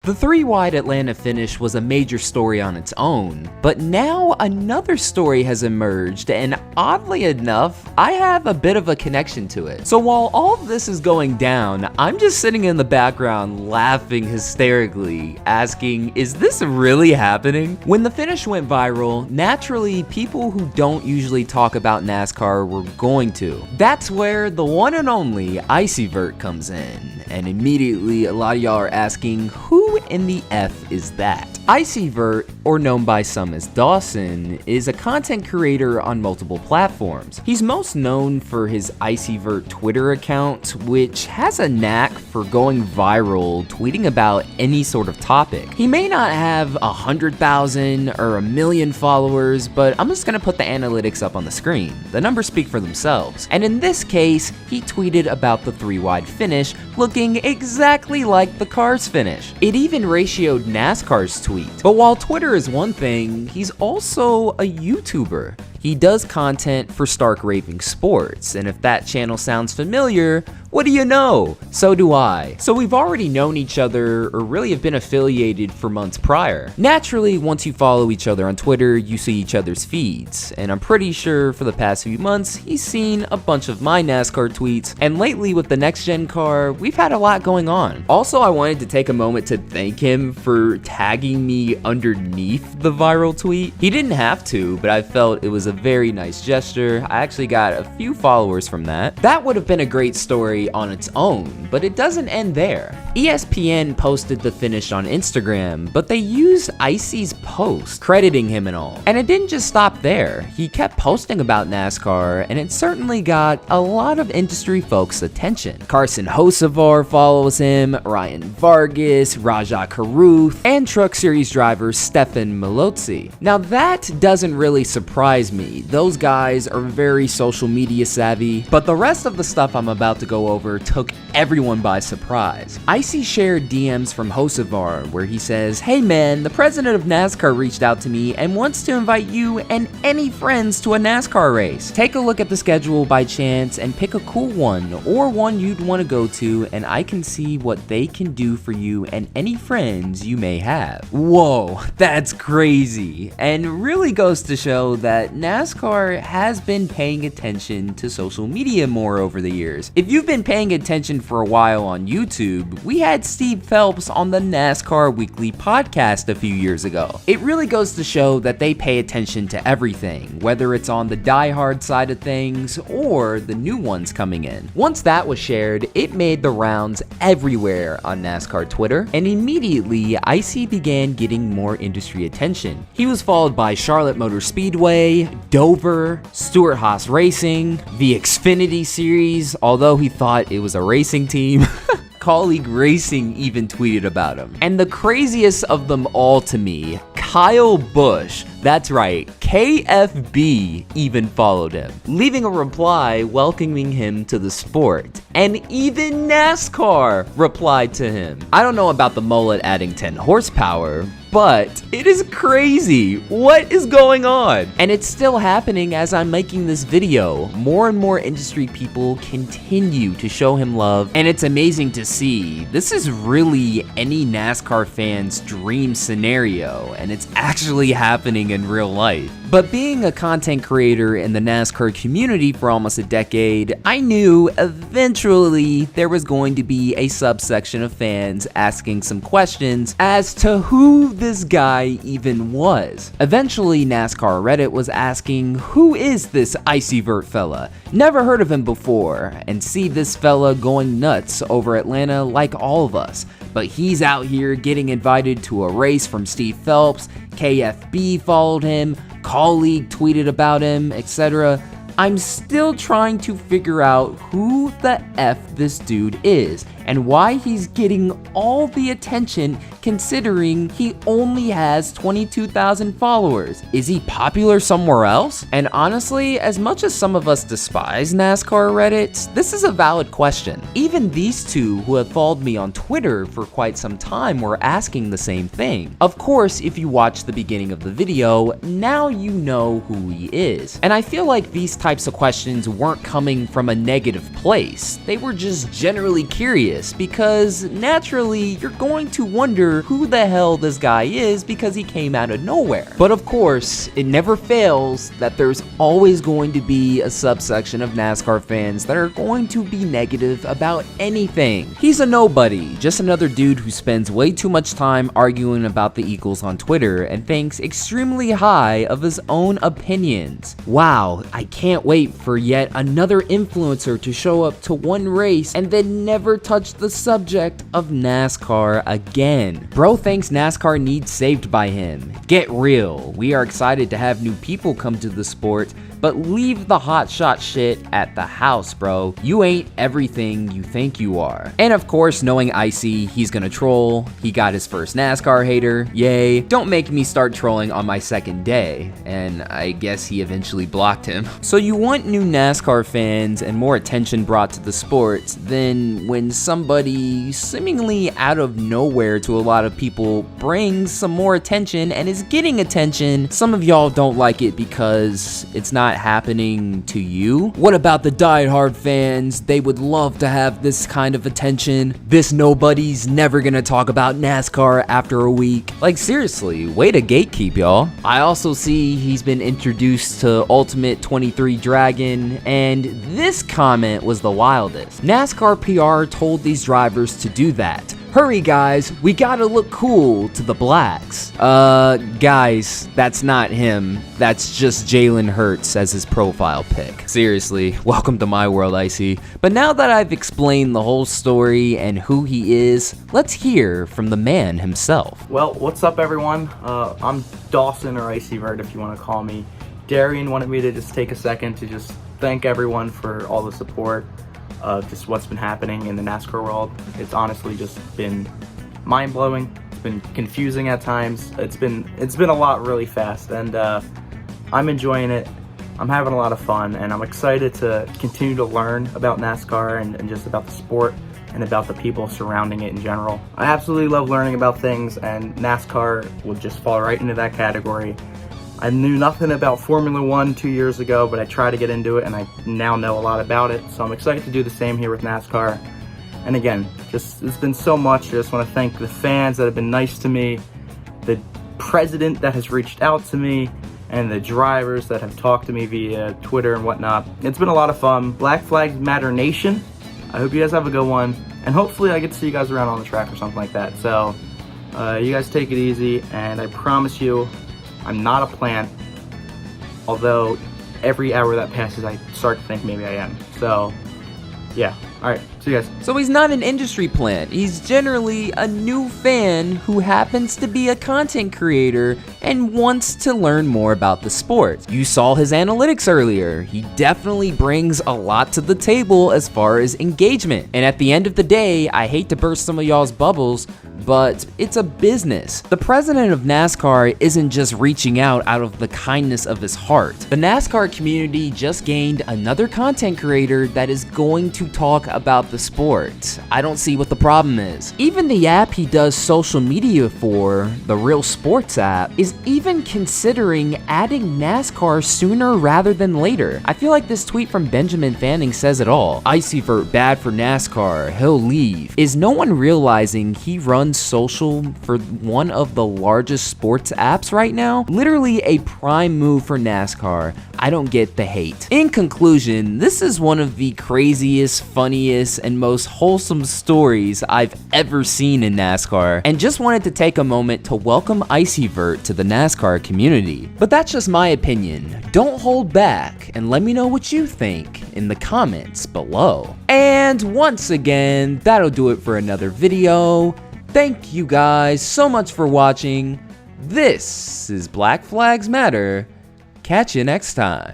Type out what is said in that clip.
The 3-wide Atlanta finish was a major story on its own, but now another story has emerged, and oddly enough, I have a bit of a connection to it. So while all of this is going down, I'm just sitting in the background laughing hysterically, asking, is this really happening? When the finish went viral, naturally, people who don't usually talk about NASCAR were going to. That's where the one and only Icy Vert comes in, and immediately a lot of y'all are asking, who in the F is that? Icy Vert, or known by some as Dawson, is a content creator on multiple platforms. He's most known for his Icy Vert Twitter account, which has a knack for going viral, tweeting about any sort of topic. He may not have 100,000 or 1 million followers, but I'm just gonna put the analytics up on the screen. The numbers speak for themselves. And in this case, he tweeted about the 3-wide finish looking exactly like the car's finish. It even ratioed NASCAR's tweet. But while Twitter is one thing, he's also a YouTuber. He does content for Stark Raving Sports, and if that channel sounds familiar, what do you know? So do I. So we've already known each other, or really have been affiliated for months prior. Naturally, once you follow each other on Twitter, you see each other's feeds, and I'm pretty sure for the past few months, he's seen a bunch of my NASCAR tweets, and lately with the next gen car, we've had a lot going on. Also, I wanted to take a moment to thank him for tagging me underneath the viral tweet. He didn't have to, but I felt it was a very nice gesture. I actually got a few followers from that. That would have been a great story on its own, but it doesn't end there. ESPN posted the finish on Instagram, but they used Icy's post, crediting him and all. And it didn't just stop there. He kept posting about NASCAR, and it certainly got a lot of industry folks' attention. Carson Hocevar follows him, Ryan Vargas, Rajah Caruth, and Truck Series driver Stefan Malozzi. Now that doesn't really surprise me. Those guys are very social media savvy, but the rest of the stuff I'm about to go over took everyone by surprise. Icy shared DMs from Hocevar where he says, "Hey man, the president of NASCAR reached out to me and wants to invite you and any friends to a NASCAR race. Take a look at the schedule by chance and pick a cool one or one you'd want to go to, and I can see what they can do for you and any friends you may have." Whoa, that's crazy, and really goes to show that NASCAR has been paying attention to social media more over the years. If you've been paying attention for a while on YouTube, we had Steve Phelps on the NASCAR Weekly podcast a few years ago. It really goes to show that they pay attention to everything, whether it's on the diehard side of things or the new ones coming in. Once that was shared, it made the rounds everywhere on NASCAR Twitter, and immediately Icy began getting more industry attention. He was followed by Charlotte Motor Speedway, Dover, Stewart-Haas Racing, the Xfinity Series, although he thought it was a racing team. Colleague Racing even tweeted about him. And the craziest of them all to me, Kyle Busch, that's right, KFB even followed him, leaving a reply welcoming him to the sport. And even NASCAR replied to him. I don't know about the mullet adding 10 horsepower, but it is crazy. What is going on? And it's still happening as I'm making this video. More and more industry people continue to show him love, and it's amazing to see. This is really any NASCAR fan's dream scenario, and it's actually happening in real life. But being a content creator in the NASCAR community for almost a decade, I knew eventually there was going to be a subsection of fans asking some questions as to who this guy even was. Eventually, NASCAR Reddit was asking, who is this Icy Vert fella? Never heard of him before, and see this fella going nuts over Atlanta like all of us. But he's out here getting invited to a race from Steve Phelps, KFB followed him, Colleague tweeted about him, etc. I'm still trying to figure out who the F this dude is and why he's getting all the attention considering he only has 22,000 followers. Is he popular somewhere else? And honestly, as much as some of us despise NASCAR Reddit, this is a valid question. Even these two who have followed me on Twitter for quite some time were asking the same thing. Of course, if you watch the beginning of the video, now you know who he is. And I feel like these types of questions weren't coming from a negative place. They were just generally curious. hilarious because naturally you're going to wonder who the hell this guy is because he came out of nowhere. But of course, it never fails that there's always going to be a subsection of NASCAR fans that are going to be negative about anything. He's a nobody, just another dude who spends way too much time arguing about the Eagles on Twitter and thinks extremely high of his own opinions. Wow, I can't wait for yet another influencer to show up to one race and then never touch the subject of NASCAR again. Bro thinks NASCAR needs saved by him. Get real. We are excited to have new people come to the sport, but leave the hotshot shit at the house, bro. You ain't everything you think you are. And of course, knowing Icy, he's gonna troll. He got his first NASCAR hater, yay. Don't make me start trolling on my second day. And I guess he eventually blocked him. So you want new NASCAR fans and more attention brought to the sport, then when somebody seemingly out of nowhere to a lot of people brings some more attention and is getting attention, some of y'all don't like it because it's not happening to you. What about the diehard fans? They would love to have this kind of attention. This nobody's never gonna talk about NASCAR after a week. Like seriously, way to gatekeep, y'all. I also see he's been introduced to Ultimate 23 Dragon, and this comment was the wildest. NASCAR PR told these drivers to do that. Hurry guys, we gotta look cool to the blacks. Guys, that's not him. That's just Jalen Hurts as his profile pic. Seriously, welcome to my world, Icy. But now that I've explained the whole story and who he is, let's hear from the man himself. Well, what's up everyone? I'm Dawson, or Icy Vert if you want to call me. Darian wanted me to just take a second to just thank everyone for all the support of just what's been happening in the NASCAR world. It's honestly just been mind-blowing. It's been confusing at times. It's been a lot really fast, and I'm enjoying it. I'm having a lot of fun, and I'm excited to continue to learn about NASCAR and just about the sport and about the people surrounding it in general. I absolutely love learning about things, and NASCAR would just fall right into that category. I knew nothing about Formula 1 2 years ago, but I tried to get into it and I now know a lot about it. So I'm excited to do the same here with NASCAR. And again, it's been so much. I just want to thank the fans that have been nice to me, the president that has reached out to me, and the drivers that have talked to me via Twitter and whatnot. It's been a lot of fun. Black Flags Matter Nation. I hope you guys have a good one. And hopefully I get to see you guys around on the track or something like that. So you guys take it easy, and I promise you, I'm not a plant, although every hour that passes I start to think maybe I am. So yeah, alright, see you guys. So he's not an industry plant, he's generally a new fan who happens to be a content creator and wants to learn more about the sport. You saw his analytics earlier. He definitely brings a lot to the table as far as engagement. And at the end of the day, I hate to burst some of y'all's bubbles, but it's a business. The president of NASCAR isn't just reaching out of the kindness of his heart. The NASCAR community just gained another content creator that is going to talk about the sport. I don't see what the problem is. Even the app he does social media for, the Real Sports app, is even considering adding NASCAR sooner rather than later. I feel like this tweet from Benjamin Fanning says it all. IcyVert bad for NASCAR, he'll leave. Is no one realizing he runs social for one of the largest sports apps right now? Literally a prime move for NASCAR. I don't get the hate. In conclusion, this is one of the craziest, funniest, and most wholesome stories I've ever seen in NASCAR, and just wanted to take a moment to welcome IcyVert to the NASCAR community. But that's just my opinion. Don't hold back and let me know what you think in the comments below. And once again, that'll do it for another video. Thank you guys so much for watching. This is Black Flags Matter. Catch you next time.